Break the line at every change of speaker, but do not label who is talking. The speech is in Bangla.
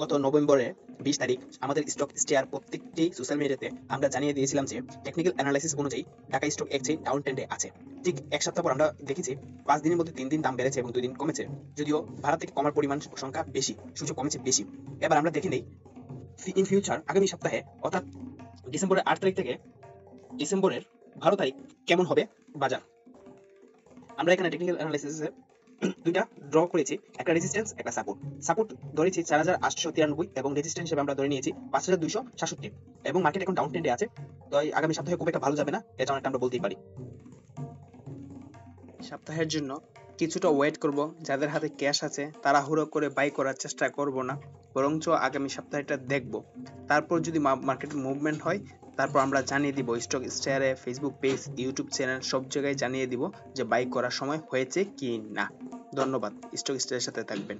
গত নভেম্বরের 20 তারিখ আমাদের স্টক শেয়ার প্রত্যেকটি সোশ্যাল মিডিয়াতে আমরা জানিয়ে দিয়েছিলাম যে টেকনিক্যাল অ্যানালাইসিস অনুযায়ী ঢাকা স্টক এক্সচেঞ্জ ডাউন ট্রেন্ডে আছে। ঠিক এক সপ্তাহ পর আমরা দেখেছি 5 দিনের মধ্যে 3 দিন দাম বেড়েছে এবং 2 দিন কমেছে। যদিও ভারত থেকে কমার পরিমাণ সংখ্যা বেশি, সূচক কমেছে বেশি। এবার আমরা দেখে নেই ইন ফিউচার আগামী সপ্তাহে অর্থাৎ ডিসেম্বরের 8 তারিখ থেকে ডিসেম্বরের 12 তারিখ কেমন হবে বাজার। আমরা এখানে টেকনিক্যাল অ্যানালাইসিসে দুইটা ড্র করেছি, একটা রেজিস্ট্যান্স একটা সাপোর্ট। সাপোর্ট ধরেছি 4893 এবং রেজিস্ট্যান্স হিসেবে আমরা ধরে নিয়েছি 5266 এবং মার্কেট এখন ডাউন ট্রেন্ডে আছে। তো এই আগামী সপ্তাহে খুব একটা ভালো যাবে না, এটা অনেকটা আমরা বলতেই পারি।
সপ্তাহের জন্য কিছুটা ওয়েট করব। যাদের হাতে ক্যাশ আছে তারা হুড়ো করে বাই করার চেষ্টা করব না, বরঞ্চ আগামী সপ্তাহটা দেখব। তারপর যদি মার্কেটের মুভমেন্ট হয় তারপর আমরা জানিয়ে দিব, স্টক শেয়ারে, ফেসবুক পেজ, ইউটিউব চ্যানেল সব জায়গায় জানিয়ে দিব যে বাই করার সময় হয়েছে কি না। ধন্যবাদ, স্টক শেয়ারের সাথে থাকবেন।